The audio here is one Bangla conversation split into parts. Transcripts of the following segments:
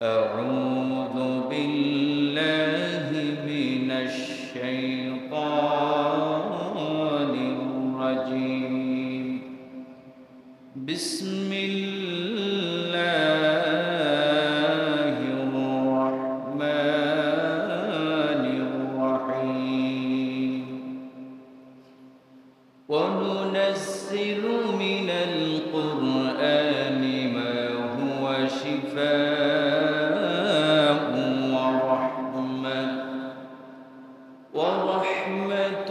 أعوذ بالله من الشيطان الرجيم. بسم الله الرحمن الرحيم. وننزل من القرآن ما هو شفاء ورحمة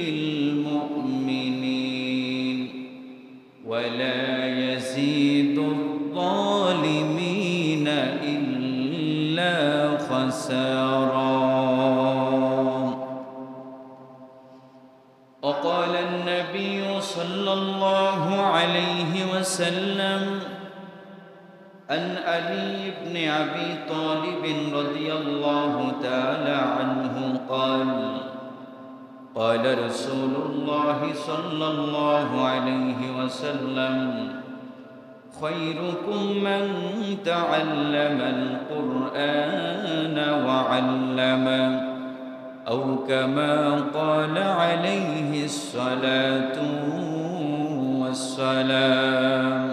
للمؤمنين ولا يزيد الظالمين إلا خسارا. وقال النبي صلى الله عليه وسلم عن علي بن أبي طالب رضي الله تعالى عنه قال: قال رسول الله صلى الله عليه وسلم: خيركم من تعلم القرآن وعلمه، أو كما قال عليه الصلاة والسلام.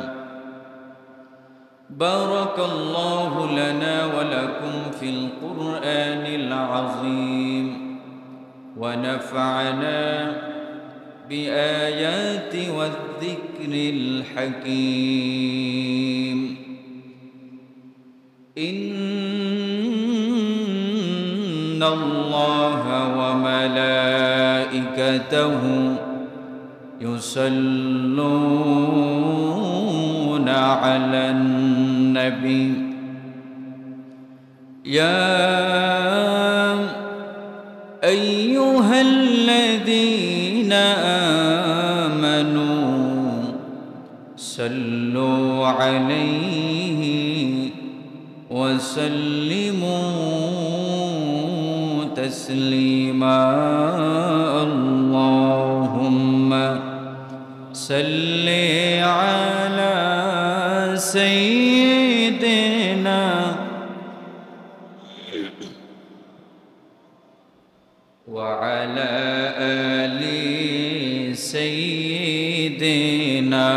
بارك الله لنا ولكم في القرآن العظيم، ونفعنا بآيات والذكر الحكيم. إن الله وملائكته يصلون على النبي يا أيها الذين آمنوا صلوا عليه وسلموا تسليما. اللهم صل على سيدنا وعلى آل سيدنا।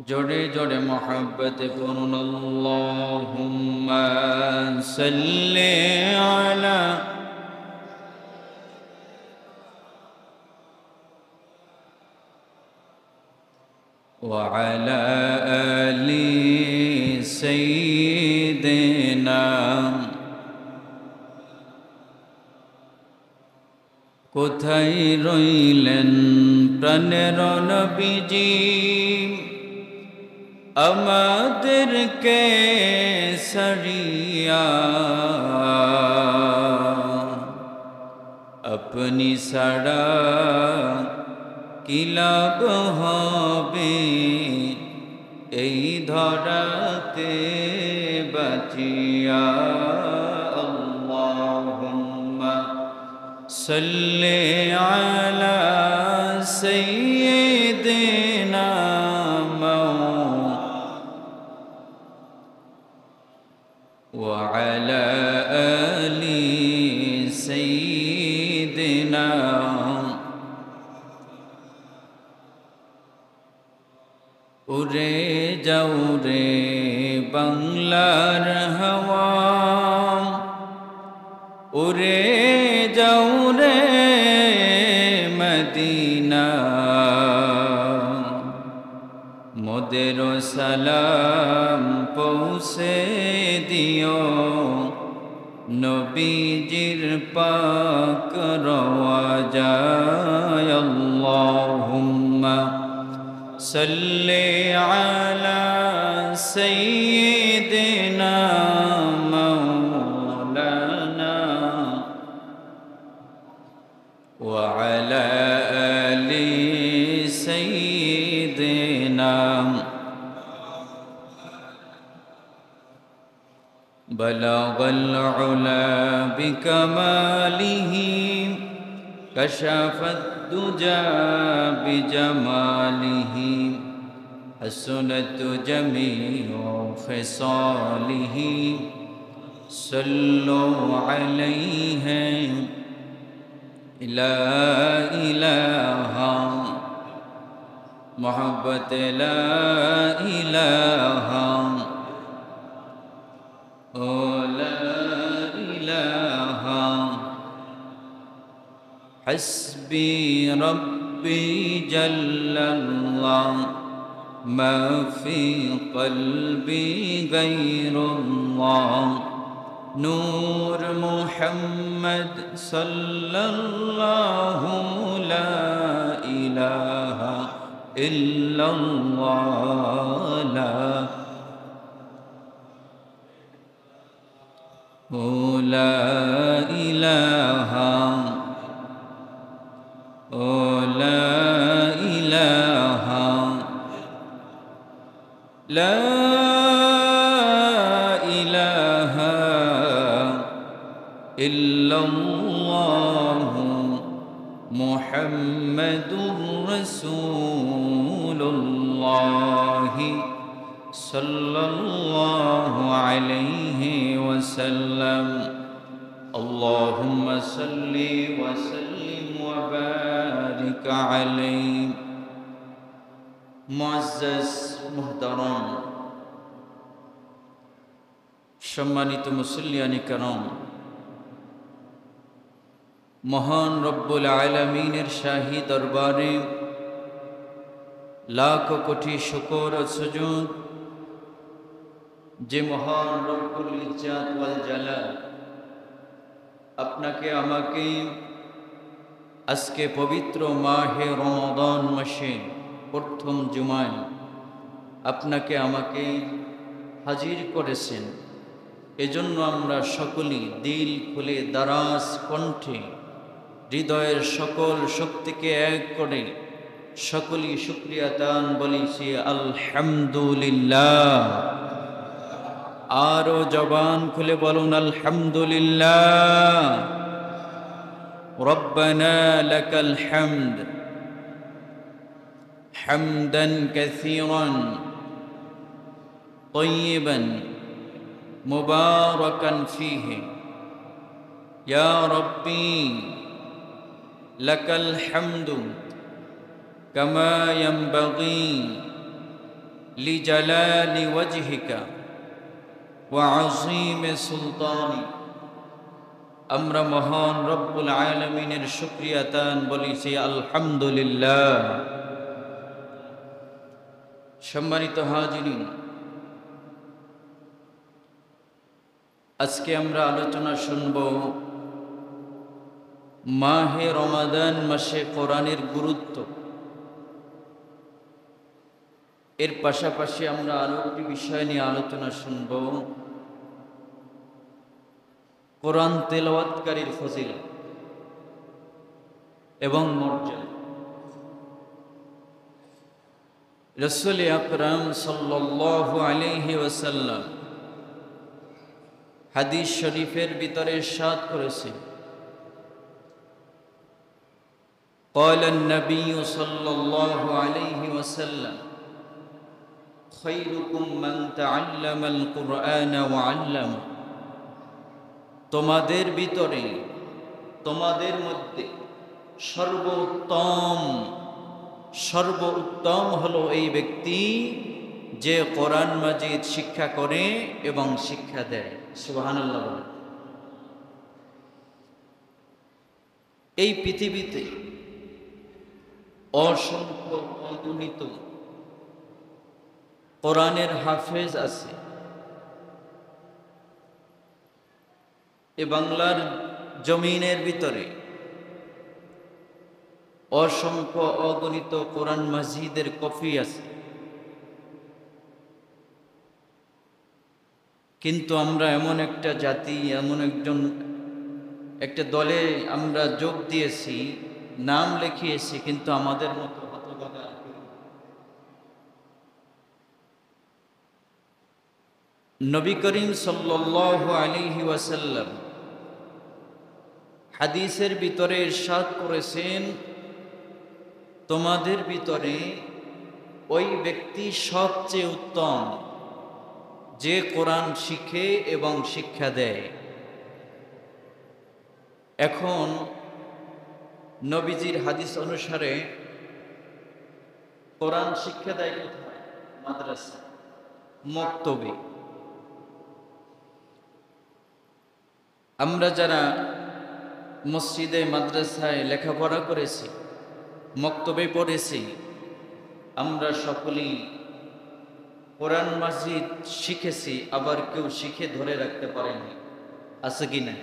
जोड़े जोड़े मोहब्बत करुन अल्लाहुम्मा सल्ले अला وعلى آل سيدنا। কোথায় রইলেন প্রাণের নবীজি, আমাদেরকে সারিয়া? আপনি সারা কি লাভ হবে এই ধরাতে বাঁচিয়া? আল্লাহুম্মা সাল্লি আলা সাইয়্যিদিনা ওয়া আলা আলি সাইয়্যিদিনা। উড়ে যাও রে বাংলার হাওয়া, উড়ে যাও রে মদিনা, মোদের সালাম পৌঁছে দিও নবীজির পাক রওয়াজায়। আল্লাহুম্মা সাল্লি আলা সাইয়্যিদিনা মাওলানা ওয়া আলা আলি সাইয়্যিদিনা। বলাগাল উলা বিকামালিহি কশাফাত الدجى بجماله حسنت جميع خصاله صلوا عليه لا إله محبت لا إله لا إله حسبي ربي جل الله ما في قلبي غير الله نور محمد صلى الله لا إله إلا الله لا إله لا إله لا إله إلا الله محمد رسول الله صلى الله عليه وسلم اللهم صل وسلم وبارك عليه মুআজ্জাজ মুহতারাম সম্মানিত মুসল্লিয়ানে কেরাম মহান রব্বুল আলামিনের শাহী দরবারে লাখ কোটি শুকর ও সুজুদ যে মহান রব্বুল ইজ্জাত ওয়াল জালাল আপনাকে আমাকে আজকে পবিত্র মাহে রমাদান মাসে প্রথম জুমায় আপনাকে আমাকে হাজির করেছেন এজন্য আমরা সকলেই দিল খুলে দারাজ কণ্ঠে হৃদয়ের সকল শক্তিকে এক করে সকলেই শুকরিয়া দান বলেছি আলহামদুলিল্লাহ আরো জবান খুলে বলুন আলহামদুলিল্লাহ রব্বানা লাকাল হামদ حمدا كثيرا طيبا مباركا فيه يا ربي لك الحمد كما ينبغي لجلال وجهك وعظيم سلطانك আমরা মহান রব্বুল আলামিনের শুকরিয়া দান বলেছি আলহামদুলিল্লাহ সম্মানিত হাজিরিন আজকে আমরা আলোচনা শুনব মাহে রমাদান মাসে কোরআনের গুরুত্ব এর পাশাপাশি আমরা আরো একটি বিষয় নিয়ে আলোচনা শুনব কোরআন তেলাওয়াতকারীর ফজিলত এবং মর্যাদা রাসূল আকরাম সাল্লাল্লাহু আলাইহি ওয়াসাল্লাম হাদিস শরীফের ভিতরে ইরশাদ করেছেন قال النبي صلى الله عليه وسلم خيركم من تعلم القرآن وعلمه তোমাদের ভিতরে তোমাদের মধ্যে সর্বোত্তম হলো এই ব্যক্তি যে কোরআন মাজিদ শিক্ষা করে এবং শিক্ষা দেয় সুবহানাল্লাহ বলেন এই পৃথিবীতে অসংখ্য অগণিত কোরআনের হাফেজ আছে এ বাংলার জমিনের ভিতরে অসংখ্য অগণিত কোরআন মাজিদের কপি আছে কিন্তু আমরা এমন একটা জাতি এমন একটা দলে আমরা যোগ দিয়েছি নাম লিখিয়েছি কিন্তু আমাদের মতো হতভাগা নবী করিম সাল্লাল্লাহু আলাইহি ওয়াসাল্লাম হাদিসের ভিতরে ইরশাদ করেছেন তোমাদের ভিতরে ওই ব্যক্তি সবচেয়ে উত্তম যে কোরআন শিখে এবং শিক্ষা দেয়। এখন নবীজির হাদিস অনুসারে কোরআন শিক্ষা দেয় কোথায়? মাদ্রাসা, মক্তবে। আমরা যারা মসজিদে মাদ্রাসায় লেখাপড়া করেছি, মক্তবে পড়েছি, আমরা সকলেই কোরআন মাজিদ শিখেছি, আবার কেউ শিখে ধরে রাখতে পারেনি, আছে কি না?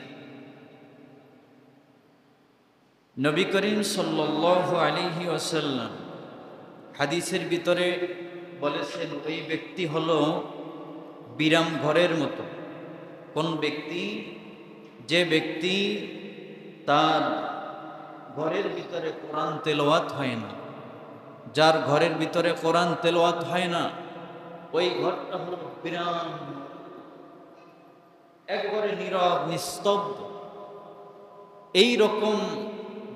নবী করিম সাল্লাল্লাহু আলাইহি ওয়াসাল্লাম হাদিসের ভিতরে বলেছেন, ওই ব্যক্তি হলো বিরাম ঘরের মতো। কোন ব্যক্তি? যে ব্যক্তি তার ঘরের ভিতরে কোরআন তেলাওয়াত হয় না, যার ঘরের ভিতরে কোরআন তেলাওয়াত হয় না, ওই ঘরটা হলো বিরাম, একবারে নীরব নিস্তব্ধ। এই রকম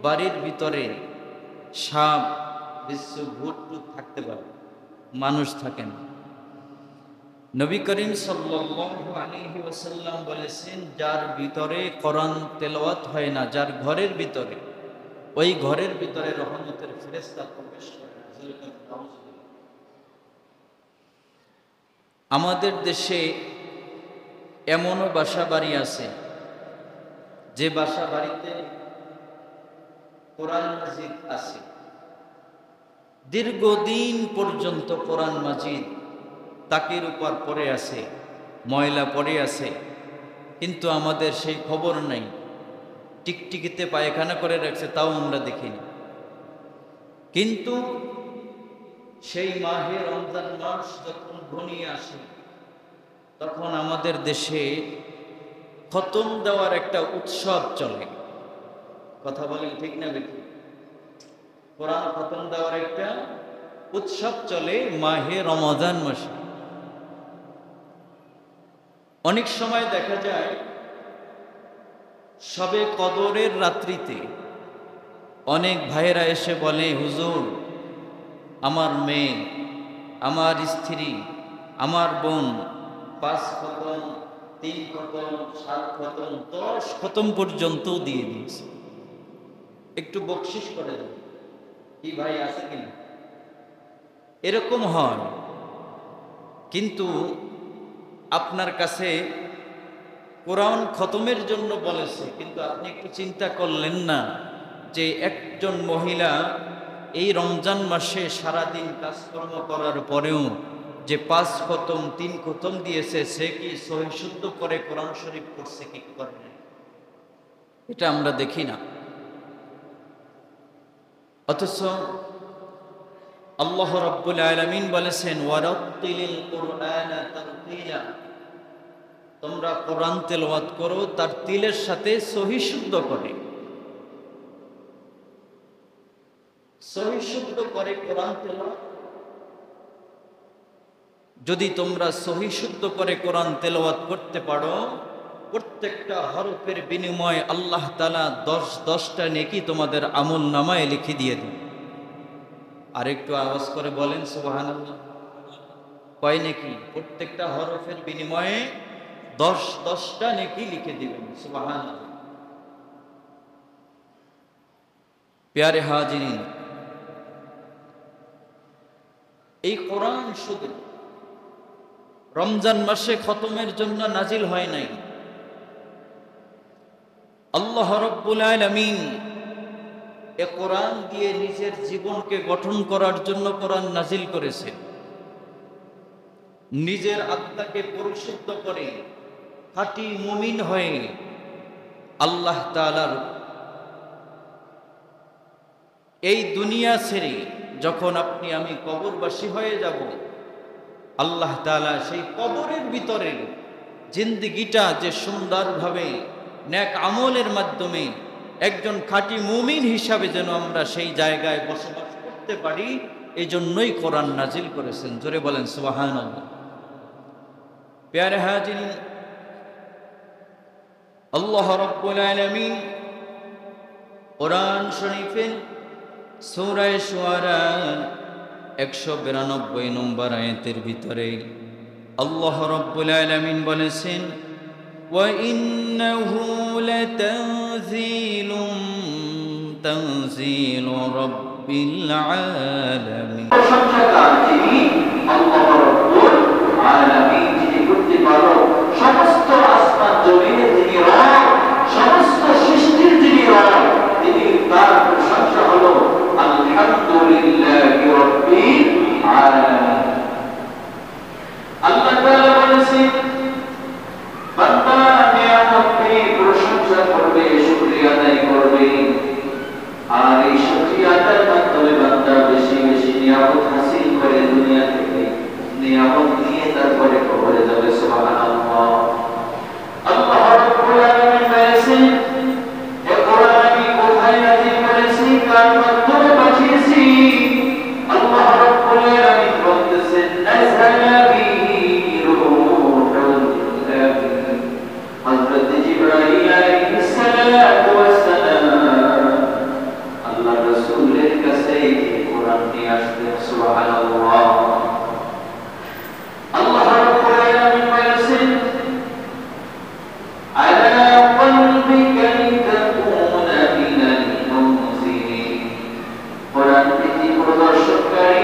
বাড়ির ভিতরে সাপ বিচ্ছু ভূত থাকতে পারে, মানুষ থাকে না। নবী করিম সাল্লাল্লাহু আলাইহি ওয়াসাল্লাম বলেছেন, যার ভিতরে কোরআন তেলাওয়াত হয় না, যার ঘরের ভিতরে, ওই ঘরের ভিতরে রহমতের ফেরেশতা প্রবেশ করে। আমাদের দেশে এমনও বাসা বাড়ি আছে যে বাসা বাড়িতে কোরআন মাজিদ আছে, দীর্ঘদিন পর্যন্ত কোরআন মাজিদ তাকের উপর পড়ে আছে, ময়লা পড়ে আছে, কিন্তু আমাদের সেই খবর নাই। টিকটিকিতে পায়খানা করে রাখছে, তাও আমরা দেখিনি। কিন্তু সেই মাহে রমজান মাস যখন ঘনিয়ে আসে, তখন আমাদের দেশে খতম দেওয়ার একটা উৎসব চলে। কথা বলেন ঠিক না বেঠিক? কোরআন খতম দেওয়ার একটা উৎসব চলে মাহে রমজান মাসে। অনেক সময় দেখা যায় সবে কদরের রাত্রিতে অনেক ভাইয়েরা এসে বলে, হুজুর, আমার মেয়ে, আমার স্ত্রী, আমার বোন 5 খতম, 3 খতম, 7 খতম, 10 খতম পর্যন্ত দিয়ে দিয়েছে, একটু বকশিস করে দেন। কি ভাই আছে কিনা? এরকম হয়। কিন্তু আপনার কাছে কোরআন খতমের জন্য বলেছে, কিন্তু আপনি একটু চিন্তা করলেন না যে একজন মহিলা এই রমজান মাসে সারাদিন কাজকর্ম করার পরেও যে 5 খতম 3 খতম দিয়েছে, সে কি সহি শুদ্ধ করে কোরআন শরীফ পড়ছে কি করে না? এটা আমরা দেখি না। অথচ আল্লাহ রাব্বুল আলামিন বলেছেন, ওয়ারাত্তিলিল কুরআনা তারতিলা, তোমরা কোরআন তেলাওয়াত করো তার তিলের সাথে সহি শুদ্ধ করে। সহি শুদ্ধ করে কোরআন তেলাওয়াত। যদি তোমরা সহি শুদ্ধ করে কোরআন তেলাওয়াত করতে পারো, প্রত্যেকটা হরফের বিনিময়ে আল্লাহ তাআলা 10টা নেকি তোমাদের আমল নামায় লিখে দিয়ে দেন। আর একটু আওয়াজ করে বলেন সুবহানাল্লাহ। কয় নেকি? প্রত্যেকটা হরফের বিনিময়ে 10টা নেকি লিখে দিবেন। সুবহানাল্লাহ। প্যারে হাজিরিন, এই কোরআন শুধু রমজান মাসে খতমের জন্য নাজিল হয় নাই। আল্লাহ রাব্বুল আলামিন এ কোরআন দিয়ে নিজের জীবনকে গঠন করার জন্য কোরআন নাজিল করেছেন। নিজের আত্মাকে পরিশুদ্ধ করে খাঁটি মুমিন হয়ে আল্লাহ তাআলার এই দুনিয়া ছেড়ে যখন আপনি আমি কবরবাসী হয়ে যাব, আল্লাহ তাআলা সেই কবরের ভিতরে জিন্দেগিটা যে সুন্দরভাবে নেক আমলের মাধ্যমে একজন খাঁটি মুমিন হিসাবে যেন আমরা সেই জায়গায় বসবাস করতে পারি, এই জন্যই কোরআন নাজিল করেছেন। জোরে বলেন সুবহানাল্লাহ। প্যারে হাজিরিন, আল্লাহ রাব্বুল আলামিন কোরআন শরীফে সূরা শুআরা 192 নম্বর আয়াতের ভিতরে আল্লাহ রাব্বুল আলামিন বলেছেন, ওয়া ইন্নাহু লাতানযীলুম তানযীলু রাব্বিল আলামিন। প্রশংসাকার যিনি আল্লাহ রাব্বুল আলামিন, যিনি প্রতিপালক, সমস্ত আসমান জমিনের যিনি রব, সমস্ত সৃষ্টির যিনি রব, তিনি, তার প্রশংসা হলো আলহামদুলিল্লাহি রাব্বিল আলামিন। আল্লাহ তাআলা বলেছেন, বান্দা নিয়ামতের প্রশংসা করবে, শুকরিয়া আদায় করবে, আর এই শুকরিয়া আদায়ের মাধ্যমে বান্দা বেশি বেশি নিয়ামত হাসিল করে দুনিয়া থেকে, নিয়ামত নিয়ে তারপরে কবরে যাবে। সুবহানাল্লাহ। আল্লাহ রাব্বুল আলামিন বলেছেন, এ কোরআন আমি কোথায় নাযিল করেছি, কার মাধ্যমে পাঠিয়েছি? আল্লাহ রাব্বুল আলামিন বলতেছেন, নাযালা বিহি রূহুল আমিন। হযরত জিবরাইল আলাইহিস সালাতু ওয়াস সালাম আল্লাহ রাসূলের কাছে কোরআন নিয়ে আসলেন। সুবহানাল্লাহ। আল্লাহ রাব্বুল আলামিন বলেছেন, আলা কলবিকা লিতাকুনা মিনাল মুনজিরিন। কোরআন পৃথিবী প্রদর্শনকারী,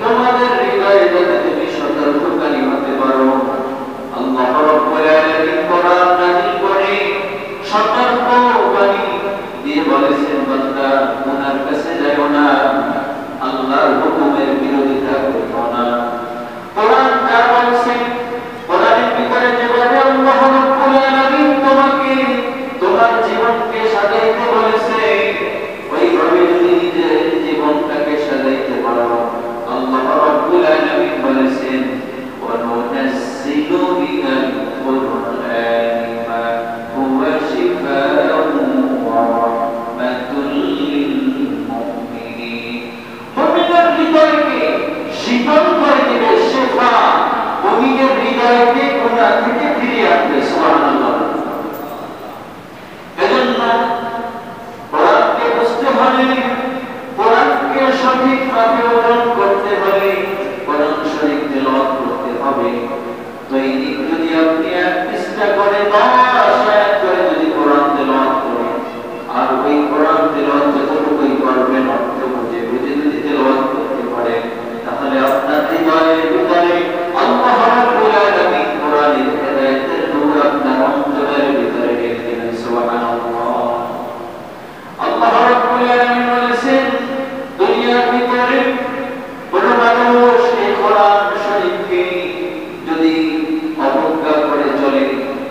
তোমাদের হৃদয়ে যাতে তুমি সতর্ককারী হতে পারো। আল্লাহ রাব্বুল আলামিন কোরআন নাযিল করে সতর্কবাণী দিয়ে বলেছেন, বান্দা গুনার কাছে যাও না, আল্লাহর হুকুমের বিরোধিতা করো না। কোরআন যা বলছে, কোরআনের ভিতরে যেভাবে আল্লাহ রাব্বুল আলামিন তোমাকে তোমার জীবনকে সাজাইতে বলেছে, ওইভাবে যদি নিজের জীবনটাকে সাজাইতে পারো, আল্লাহ রাব্বুল আলামিন বলেছেন, ওয়া নুনাজ্জিলু মিনাল কুরআনি মা হুয়া শিফাa'un ওয়া রাহমাতুল লিল মুমিনিন। মুমিনের হৃদয়কে শীতল করে দিবে, শিফা, মুমিনের হৃদয়কে গুনাহ থেকে ফিরিয়ে আনবে। সুবহানাল্লাহ। এজন্য কোরআনকে বুঝতে হলে, কোরআনকে সঠিকভাবে অনুসরণ করতে হলে, কোরআন শরীফ তেলাওয়াত করতে হবে। দৈনিক যদি আপনি 1 পৃষ্ঠা করে 10 আয়াত করে যদি কোরআন তেলাওয়াত করেন, আর ওই কোরআন তেলাওয়াত যতটুকুই করবেন অর্থ বুঝে বুঝে যদি তেলাওয়াত করতে পারেন, তাহলে আপনার হৃদয়ের ভিতরে আল্লাহ রাব্বুল আলামিন কোরআনের হেদায়েতের নূর আপনার অন্তরের ভিতরে ঢেলে দিবেন। সুবহানাল্লাহ। আল্লাহ রাব্বুল আলামিন বলেছেন, দুনিয়ার ভিতরে কোন মানুষ এই কোরআন শরীফকে যদি অবজ্ঞা করে চলে,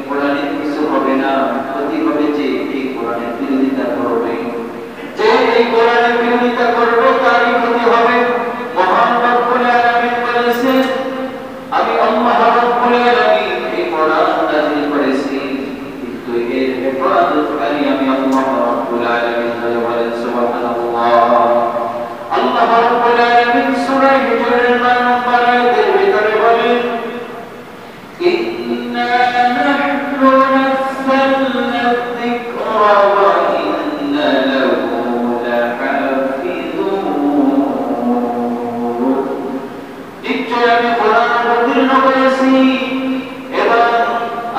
কোরআনের কিছু হবে না, ক্ষতি হবে। যে এই কোরআনের বিরোধিতা করবে, যে এই কোরআনের বিরোধিতা করবে, তারই ক্ষতি হবে। মহান রব্বুল আলামিন বলেছেন, আমি আল্লাহ রব্বুল আলামিন এই কোরআন নাযিল করেছি, কিন্তু এর হেফাজতকারী আমি আল্লাহ রব্বুল আলামিন। বলেন সুবহানাল্লাহ। আল্লাহ রব্বুল আলামিন সূরা হিজরের 9 নম্বর আয়াতের ভিতরে বলেন, ইন্না নাহনু নাযালনা যিকরা ওয়া ইন্না লাহু লাহাফিযুন। নিশ্চয় আমি কোরআন অবতীর্ণ করেছি এবং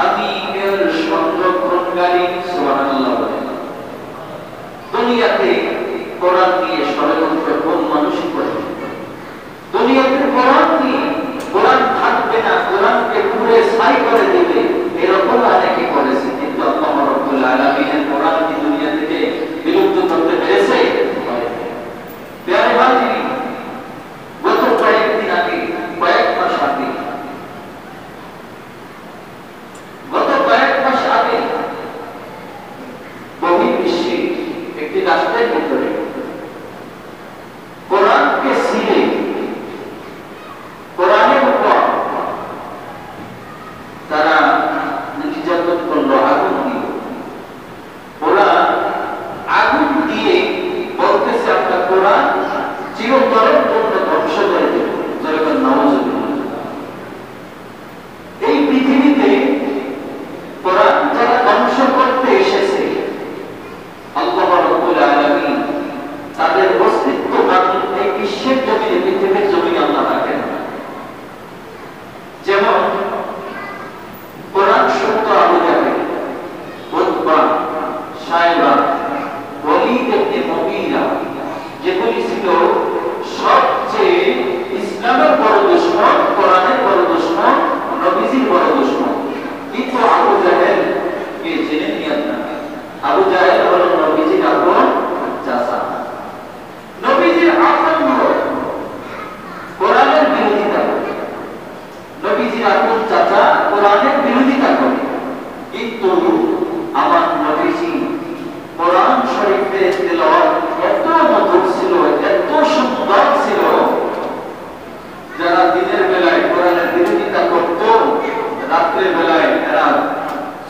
আমি এর সংরক্ষণকারী। সুবহানাল্লাহ। দুনিয়াতে কোরআন নিয়ে ষড়যন্ত্র কোন মানুষই করে? দুনিয়াতে কোরআন নিয়ে, কোরআন থাকবে না, কোরআনকে পুড়ে ছাই করে দেবে, এরকম অনেকে করেছে। কিন্তু আল্লাহ রাব্বুল আলামিনের কোরআন কি দুনিয়া থেকে বিলুপ্ত করতে পেরেছে? প্রিয় ভাই, গত কয়েকদিন আগে, কয়েক মাস আগে রাত্রে বেলায় এরা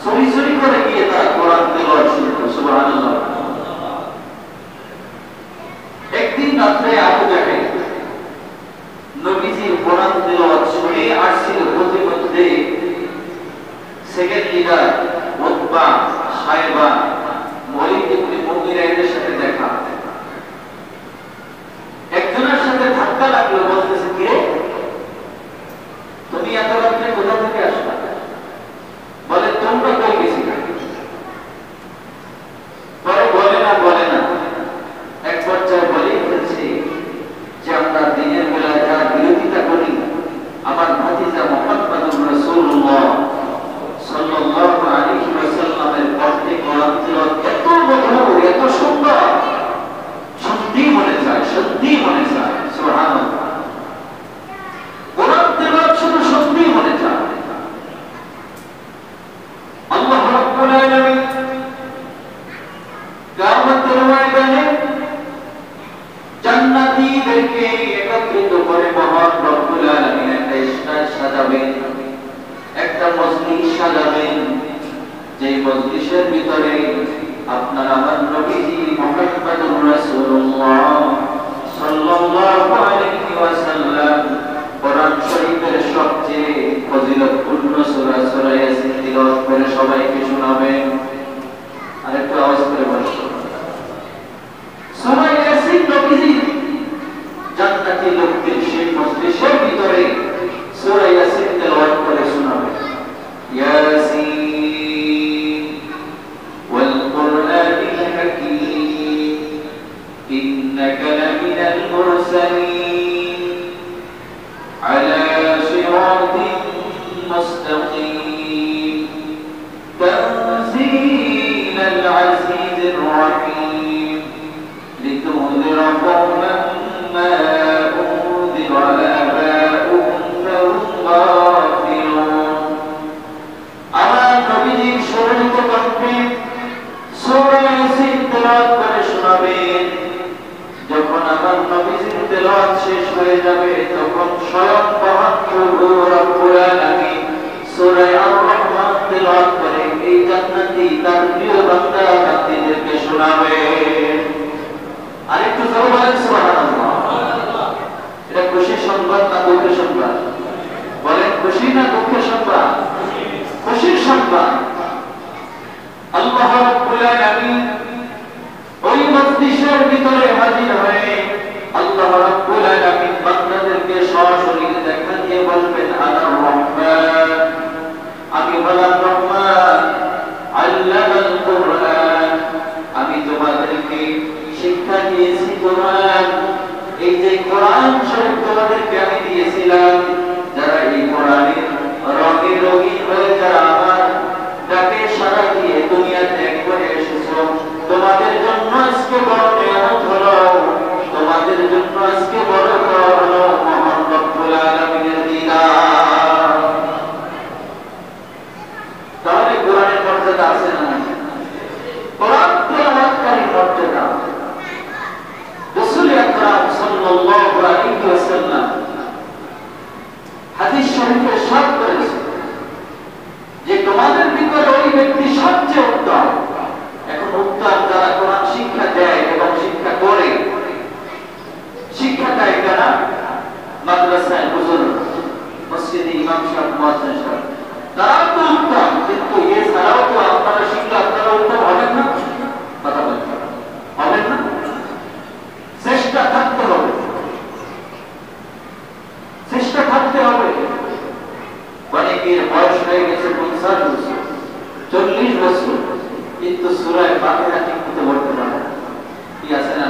চুরি চুরি করে গিয়ে তারা কোরআন তেলাওয়াত শুরু করে। সুবহানাল্লাহ। একদিন রাত্রে আবু জাহেল নবীজির কোরআন তেলাওয়াত শুনে আসছিল, প্রতিমধ্যে second leader Utba, Saiba, Walid ইবনে মুগীরার সাথে দেখা। একজনের সাথে ধাক্কা লাগলো, বলতেছে কে তুমি এত রাত্রে কোথা থেকে আসলা? বলে তোমরা কই গেছিলে? পরে বলে না এক পর্যায়ে বলে ফেলছে যে আমরা দিনের বেলায় যার বিরোধিতা করি, আমার ভাতিজা মুহাম্মদুর রাসূলুল্লাহ সাল্লাল্লাহু আলাইহি ওয়াসাল্লামের কণ্ঠে কোরআন তেলাওয়াত এত মধুর, এত সুন্দর, সত্যি মনে চায়, সত্যি মনে চায়। সুবহানাল্লাহ। কোরআন তেলাওয়াত শুধু সত্যি মনে চায়। আল্লাহ রাব্বুল আলামিন কিয়ামতের ময়দানে জান্নাতীদেরকে একত্রিত করে মহান রব্বুল আলামিন একটা স্টেজ সাজাবেন, একটা মজলিস সাজাবেন, যে মজলিসের ভিতরে আপনার আমার নবীজি মুহাম্মদুর রাসূলুল্লাহ সাল্লাল্লাহু আলাইহি ওয়াসাল্লাম কোরআন শরীফের সবচেয়ে ফজিলতপূর্ণ সূরা সূরা ইয়াসিন তিলাওয়াত করে সবাইকে শোনাবেন। আরেকটু আওয়াজ করে বলুন, সূরা ইয়াসিন নবীজি জান্নাতি লোকদের সেই মজলিসের ভিতরে সূরা ইয়াসিন তেলাওয়াত করে শোনাবেন। ইয়াসিন ওয়াল কুরআনিল হাকীম ইন্নাকা লামিনাল মুরসালিন আলা সিরাতিন মুস্তাকিম তানজিলাল আজিজির রহিম লিতুনযিরা কওমান মা উনযিরা আবাউহুম ফাহুম গাফিলুন। আমার নবীজির স্মরণিত কণ্ঠে সূরা ইয়াসিন তেলাওয়াত করে শোনাবেন। যখন আমার নবীজির তেলাওয়াত শেষ হয়ে যাবে, তখন স্বয়ং মহান প্রভু রব্বুল আলামিন সূরা আর-রহমান তেলাওয়াত করে এই জান্নাতি তার প্রিয় বান্দা বান্দীদেরকে শোনাবেন। আরেকটু জোরে বলেন সুবহানাল্লাহ। এটা খুশির সংবাদ না দুঃখের সংবাদ? বলেন খুশি না দুঃখের সংবাদ? খুশির সংবাদ। আল্লাহ রাব্বুল আলামিন ওই মজলিসের ভিতরে হাজির হয়ে আল্লাহ রাব্বুল আলামিন বান্দাদেরকে সশরীরে দেখা দিয়ে বলবেন, আনার রহমান, আমি হলাম রহমান, আল্লামাল কুরআন, আমি তোমাদেরকে শিক্ষা দিয়েছি কোরআন। এই যে কোরআন শরীফ তোমাদেরকে আমি দিয়েছিলাম, যারা এই কোরআনের রঙে রঙিন হয়ে যারা আমার ডাকে সাড়া দিয়ে দুনিয়াতে একবারে এসেছো, তোমাদের জন্য আজকে বড় নিয়ামত হলো, তোমাদের জন্য আজকে বড় হলো মহান রব্বুল আলামিনের দিদার। তাহলে কোরআনের মর্যাদা আছে না? কোরআন তেলাওয়াতকারী মর্যাদা রাসূল আকরাম সাল্লাল্লাহু আলাইহি ওয়াসাল্লাম হাদিস শরীফে সাত করেছেন যে তোমাদের ভিতরে ওই ব্যক্তি সবচেয়ে উত্তম। এখন উত্তম যারা কোরআন শিক্ষা দেয় এবং শিক্ষা করে, শিক্ষা দেয় কারা? মাদ্রাসায় হুজুর, মসজিদে ইমাম সাহেব, মুয়াজ্জিন সাহেব, তারা তো উত্তম। কিন্তু এছাড়াও তো আপনারা শিখলে আপনারা উত্তম হবেন না? কথা বলতে হবেন না? চেষ্টা থাকতে হবে, চেষ্টা থাকতে হবে। অনেকের বয়স হয়ে গেছে 50 বছর, 40 বছর, কিন্তু সূরা ফাতিহা ঠিক মতো পড়তে পারে না। কি আছে না?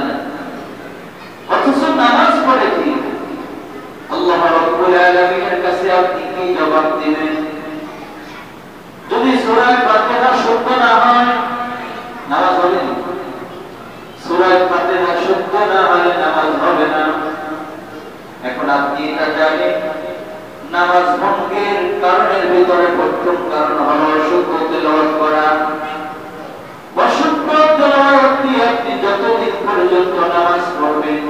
অথচ নামাজ পড়ে কি? আল্লাহ রাব্বুল আলামিনের কাছে আপনি কি জবাব দিবেন? যদি সূরা ফাতিহা শুদ্ধ না হয়, নামাজ হবে না। সূরা ফাতিহা শুদ্ধ না হলে নামাজ হবে না। এখন আপনি এটা জানেন, নামাজ ভঙ্গের কারণের ভিতরে প্রথম কারণ হলো অশুদ্ধ তেলাওয়াত করা। অশুদ্ধ তেলাওয়াত দিয়ে আপনি যতদিন পর্যন্ত নামাজ পড়বেন,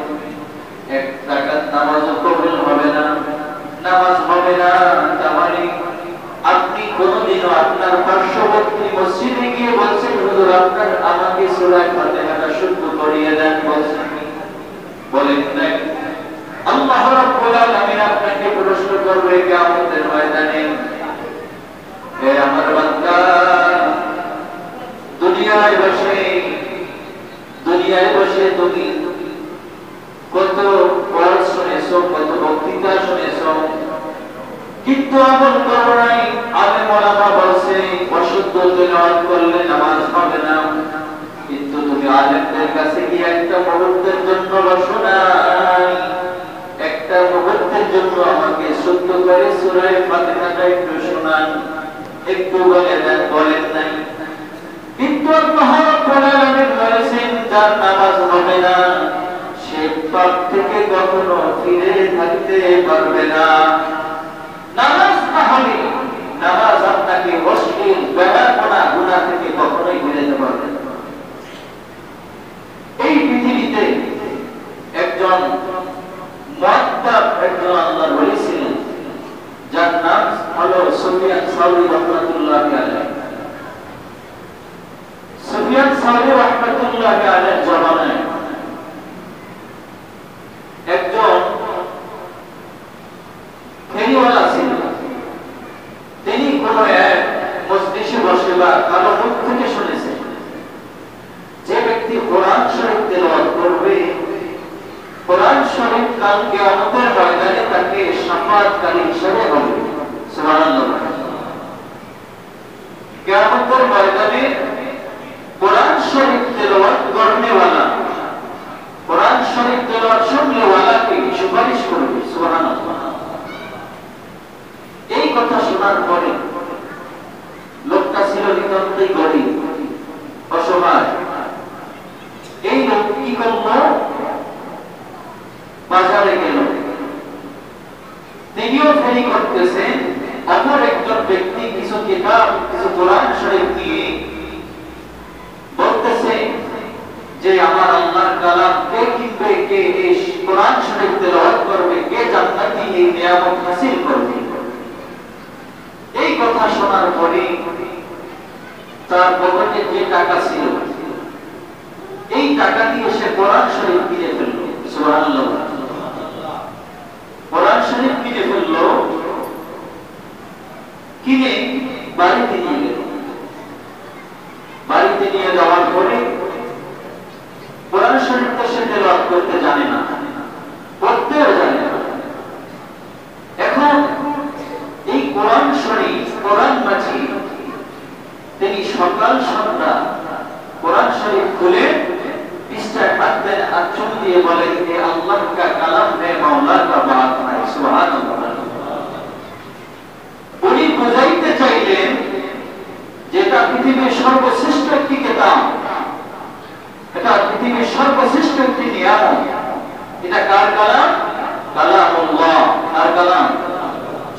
এক রাকাত নামাজও কবুল হবে না, নামাজ হবে না। তাহলে আপনি আপনার পার্শ্ববর্তী মসজিদে গিয়ে বলছেন হুজুর আপনার আমাকে সূরা ফাতিহাটা শুদ্ধ করিয়ে দেন, বলছেন বলেন নাই? আল্লাহ রাব্বুল আলামিন আপনাকে প্রশ্ন করবে কিয়ামতের ময়দানে, হে আমার বান্দা, দুনিয়ায় বসে তুমি কত ওয়াজ শুনেছো, কত বক্তৃতা শুনেছো, কিন্তু আমল করো নাই। আলেম ওলামা বলছে অশুদ্ধ তেলাওয়াত করলে নামাজ হবে না, কিন্তু তুমি আলেমদের কাছে গিয়ে একটা মুহূর্তের জন্য বসো নাই, একটা মুহূর্তের জন্য আমাকে শুদ্ধ করে সূরা ফাতিহাটা একটু শোনান, একটু বলে দেন, বলেন নাই। কিন্তু আল্লাহ রাব্বুল আলামিন বলেছেন যার নামাজ হবে না সে পাপ থেকে কখনো ফিরে থাকতে পারবে না। নামাজ না হলে নামাজ আপনাকে অশ্লীল বেহায়াপনা গুনাহ থেকে কখনোই ফিরাতে পারবে না। এই পৃথিবীতে একজন মুআদ্দাব একজন আল্লাহর ওলি ছিলেন, যার নাম হলো সুফিয়ান সাউরি রাহমাতুল্লাহি আলাইহি। সুফিয়ান সাউরি রাহমাতুল্লাহি আলাইহির জামানায় একজন ফেরিওয়ালা ছিল। তিনি কোন এক মজলিসে বসে বা কারো মুখ থেকে শুনেছেন যে ব্যক্তি কোরআন শরীফ তেলাওয়াত করবে, কোরআন শরীফ কাল কিয়ামতের ময়দানে তাকে শাফাআতকারী হিসেবে হবে। সুবহানাল্লাহ। কিয়ামতের ময়দানে কোরআন শরীফ তেলাওয়াত করনেওয়ালা, কোরআন শরীফ তেলাওয়াত শুননেওয়ালাকে সুপারিশ করবে। সুবহানাল্লাহ। এই কথা শোনার পরে লোকটা ছিল নিতান্তই গরিব, অসহায়। এই লোক কি করলো? বাজারে গেল। তিনিও ফেরি করতেছেন, অপর একজন ব্যক্তি কিছু কিতাব, কিছু কোরআন শরীফ নিয়ে বলতেছে যে আমার আল্লাহর কালাম কে কিনবে, কে এই কোরআন শরীফ তেলাওয়াত করবে, কে জান্নাতি এই নিয়ামত হাসিল করবে। এই কথা শোনার পরে তার পকেটে যে টাকা ছিল এই টাকা দিয়ে সে কোরআন শরীফ কিনে ফেলল। সুবহানাল্লাহ। কোরআন শরীফ কিনে ফেলল, কিনে বাড়িতে নিয়ে গেল। বাড়িতে নিয়ে যাওয়ার পরে কোরআন শরীফ তো সে তেলাওয়াত করতে জানে না, পড়তেও জানে না। এখন এই কোরআন শরীফ, কোরআন মাজিদ তিনি সকাল সন্ধ্যা কোরআন শরীফ খুলে পৃষ্ঠায় হাত দেন আর চুম দিয়ে বলেন হে আল্লাহ কা কালাম হে মাওলা কা বাত নাই। সুবহানাল্লাহ। উনি বুঝাইতে চাইলেন যেটা পৃথিবীর সর্বশ্রেষ্ঠ একটি কিতাব, এটা পৃথিবীর সর্বশ্রেষ্ঠ একটি নিয়ামত। এটা কার কালাম? কালামুল্লাহ। কার কালাম?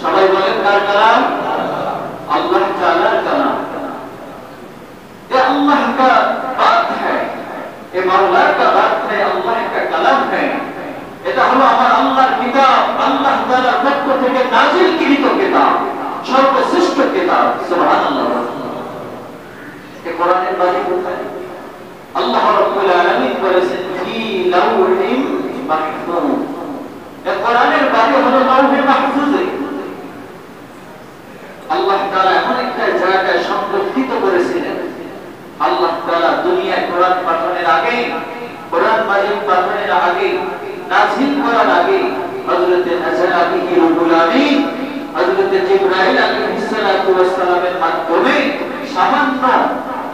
সবাই বলেন কার কালাম? अल्लाह ताला कलाम, ये अल्लाह का बात है, ये मौला का बात है, अल्लाह का कलाम है। এটা হলো আমার আল্লাহর কিতাব, আল্লাহ তাআলার পক্ষ থেকে নাযিলকৃত কিতাব, সর্বশ্রেষ্ঠ কিতাব। সুবহানাল্লাহ। এই কোরআনের বাণী কোথায়? আল্লাহ রাব্বুল আলামিন বলেছেন ফি লাউহিম মাহফুজ। এই কোরআনের বাণী হলো লাউহে মাহফুজে। আল্লাহ তাআলা এমন একটা জায়গায় সংরক্ষিত করেছিলেন। আল্লাহ তাআলা দুনিয়ায় কোরআন পাঠানোর আগে, কোরআন মাজিদ পাঠানোর আগে, নাযিল করার আগে হযরত আজরাইল রুহুল আমিন, হযরত জিবরাইল আলাইহিস সালাতু ওয়াস সালামের মাধ্যমে সামান্য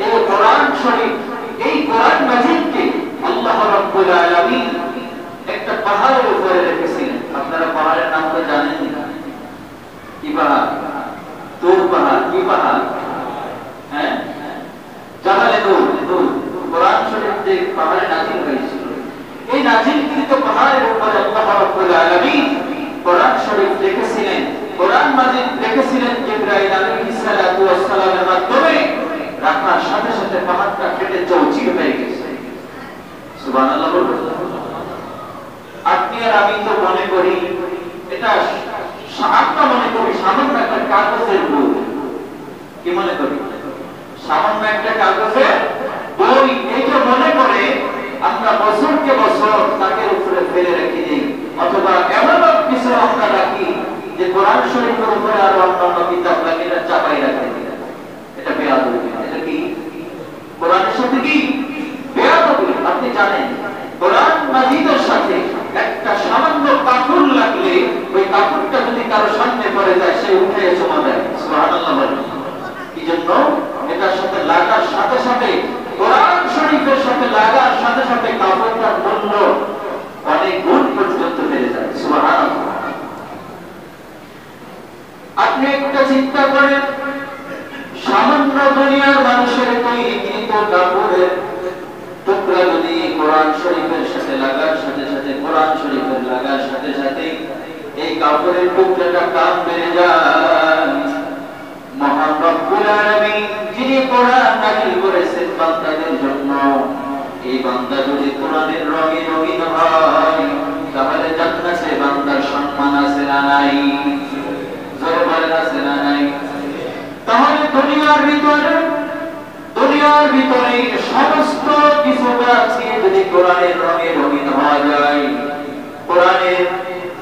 এই কোরআন শরীফ, এই কোরআন মাজিদকে আল্লাহ রাব্বুল আলামিন একটা পাহাড়ের উপরে রেখেছিলেন। আপনারা পাহাড়ের নাম তো জানেন না? কি পাহাড়? তুর পাহাড়। কি পাহাড়? হ্যাঁ, জাবালে নূর। কোরআন শরীফ যে পাহাড়ে নাযিল হয়েছিল, এই নাযিলকৃত পাহাড়ের উপরে আল্লাহ রাব্বুল আলামিন কোরআন শরীফ রেখেছিলেন, কোরআন মাজিদ রেখেছিলেন জিবরাইল আলাইহিস সালাতু ওয়াস সালামের মাধ্যমে। রাখার সাথে সাথে পাহাড়টা কেটে চৌচির হয়ে গেছে। সুবহানাল্লাহ। আপনি আর আমি তো মনে করি এটা, আমরা মনে করি সামান্য একটা কাগজের বই, কি মনে করি? সামান্য একটা কাগজে বই, এইটা মনে করে আমরা বছরকে বছর তাকে উপরে ফেলে রেখে দিই, অথবা এমন কিছু আমরা রাখি যে কোরআন শরীফের উপরে আরো অন্যান্য কিতাব রাখি, এটা চাপাই রাখে দিই। এটা বেয়াদবি। এটা কি? কোরআনের সাথে কি বেয়াদবি? আপনি জানেন কোরআন মাজিদের সাথে একটা সামান্য কাপড় লাগলে ওই কাপড়টা যদি কারো সামনে পড়ে যায় সে উঠে জমা দেয়। সুবহানাল্লাহ বলেন। কি জন্য? এটার সাথে লাগার সাথে সাথে, কোরআন শরীফের সাথে লাগার সাথে সাথে কাপড়টার মূল্য অনেক গুণ পর্যন্ত বেড়ে যায়। সুবহানাল্লাহ। আপনি একটা চিন্তা করেন, সামান্য দুনিয়ার মানুষের তৈরিকৃত কাপড়ের টুকরা যদি কোরআন শরীফের সাথে লাগার সাথে সাথে, কোরআন শরীফের লাগার সাথে সাথে এই কাপড়ের টুকরাটা দাম বেড়ে যায়। মহান রব্বুল আলামিন যিনি কোরআন নাযিল করেছেন বান্দাদের জন্য, এই বান্দা যদি কোরআনের রঙে রঙিন হয় তাহলে জান্নাতে বান্দার সম্মান আছে না নাই? জোরে বলেন আছে না নাই? তাহলে দুনিয়ার ভিতরে সমস্ত কিছু দিয়ে যদি কোরআনের রঙে রঙিন হওয়া যায়, কোরআনের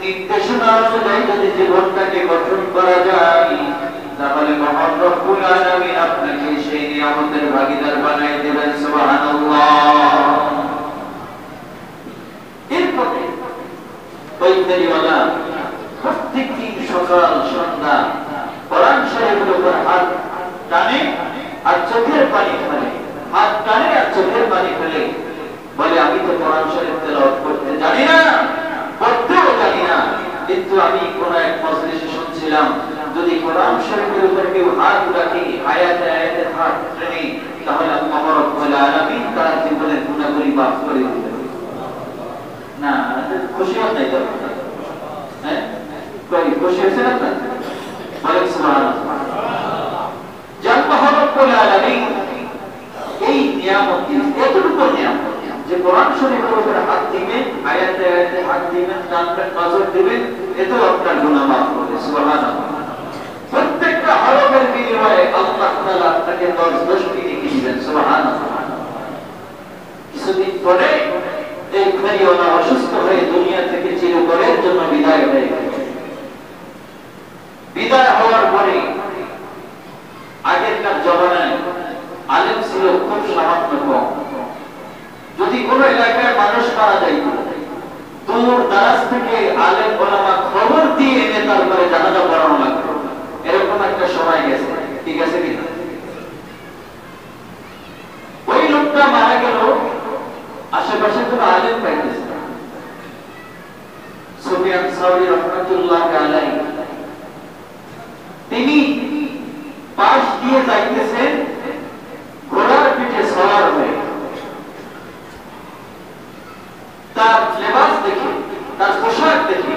নির্দেশনা অনুযায়ী যদি জীবনটাকে গঠন করা যায়, তাহলে মহান রব্বুল আলামিন আপনাকে সেই নিয়ামতের ভাগীদার বানাই দেবেন। সুবহানাল্লাহ। এরপরে ওই ফেরিওয়ালা প্রত্যেকদিন সকাল সন্ধ্যা কোরআন শরীফের উপর হাত টানে আর চোখের পানি ফেলে, হাত টানে আর চোখের পানি ফেলে, বলে আমি তো কোরআন শরীফ তেলাওয়াত করতে জানি না, পড়তেও জানি না, কিন্তু আমি কোন এক মজলিসে শুনছিলাম যদি কোরআন শরীফের উপর কেউ হাত রাখে, আয়াতে আয়াতে হাত টানে, তাহলে আল্লাহ রাব্বুল আলামিন তার জীবনের গুনাহগুলি মাফ করে দিবেন। না খুশি হন নাই তো? হ্যাঁ, কই খুশি হয়েছেন আপনারা? বলেন সুবহানাল্লাহ। আল্লাহ রাব্বুল আলামিন এই নিয়ামত, এতটুকু নিয়ামত যে কোরআন শরীফের উপর হাত দিবেন, আয়াতে আয়াতে হাত দিবেন, কানটা নজর দিবেন, এতেও আপনার গুনাহ মাফ হবে। সুবহানাল্লাহ। প্রত্যেকটা হরফের বিনিময়ে আল্লাহ তাআলা আপনাকে 10টি নেকি দিবেন। সুবহানাল্লাহ। কিছুদিন পরে এই ফেরিওয়ালা অসুস্থ হয়ে দুনিয়া থেকে চিরকালের জন্য বিদায় হয়ে গেল। বিদায় হওয়ার পরে আগেরকার জমানায় আলেম ছিল খুব সামান্য কম। যদি কোন এলাকায় মানুষ মারা যাইত, দূর দারাজ থেকে আলেম ওলামা খবর দিয়ে এনে তারপরে জানাজা পড়ানো লাগতো। এরকম একটা সময় গেছে, ঠিক আছে কি? ওই লোকটা মারা গেল, আশেপাশে কোন আলেম পাইতেছে না। সুফিয়ান সাউরি রাহমাতুল্লাহ আলাইহি তিনি পাশ দিয়ে যাইতেছেন ঘোড়ার পিঠে সওয়ার হয়ে। তার লেবাস দেখে, তার পোশাক দেখে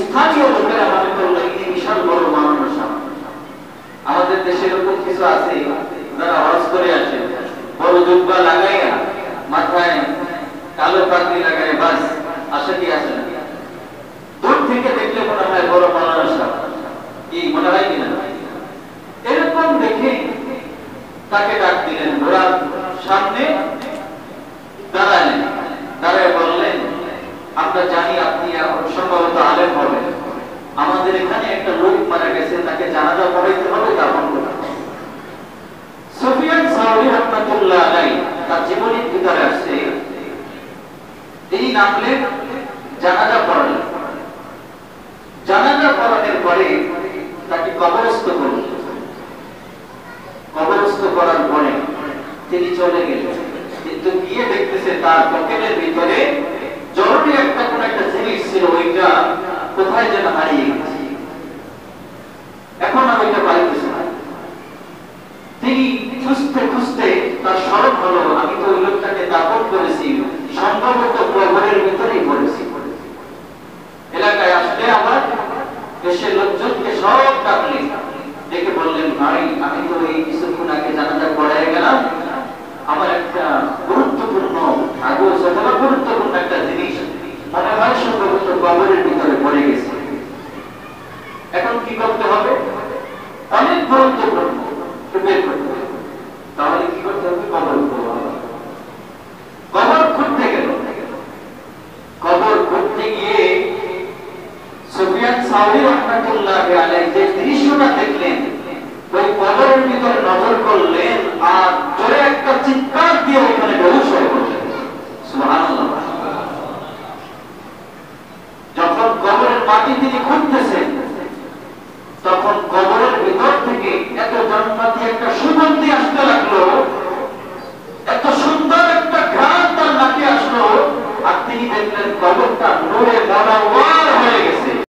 স্থানীয় লোকেরা মনে করলো ইনি বিশাল বড় মানব সাহেব। আমাদের দেশে এরকম কিছু আছে যারা হজ করে আসে, বড় জুব্বা লাগাইয়া মাথায় কালো পাগড়ি লাগায় বাস আসে কি আসে না? দূর থেকে দেখলে মনে হয় বড় মানব সাহেব, কি মনে হয় কিনা? এরকম দেখে তাকে ডাক দিলেন, ঘোড়ার সামনে দাঁড়ালেন, দাঁড়ায় বললেন, আমরা জানি আপনি সম্ভবত আলেম হবেন, আমাদের এখানে একটা লোক মারা গেছে, তাকে জানাজা পড়াইতে হবে, দাফন করতে হবে। সুফিয়ান সাউরি রাহমাতুল্লাহ আলাইহি তার জীবনের ভিতরে আসছে, তিনি নামলেন, জানাজা পড়ালেন। জানাজা পড়ানোর পরে তাকে কবরস্থ করলেন। কবরস্থ করার পরে তিনি চলে গেলেন, কিন্তু গিয়ে দেখতেছে তার পকেটের ভিতরে জরুরি একটা কোন একটা জিনিস ছিল, ওইটা কোথায় যেন হারিয়ে গেছে। এখন আর ওইটা পাইতেছে না। তিনি খুঁজতে খুঁজতে তার স্মরণ হলো, আমি তো ওই লোকটাকে দাফন করেছি, সম্ভবত কবরের ভিতরেই পড়েছি। এলাকায় আসলে আবার দেশের লোকজনকে সব ডাকলেন, ডেকে বললেন, ভাই আমি তো এই কিছুক্ষণ আগে জানাজা পড়ায় গেলাম, আমার একটা গুরুত্বপূর্ণ কাগজ অথবা গুরুত্বপূর্ণ একটা জিনিস মনে হয় সম্ভবত কবরের ভিতরে পড়ে গেছে। এখন কি করতে হবে? অনেক গুরুত্বপূর্ণ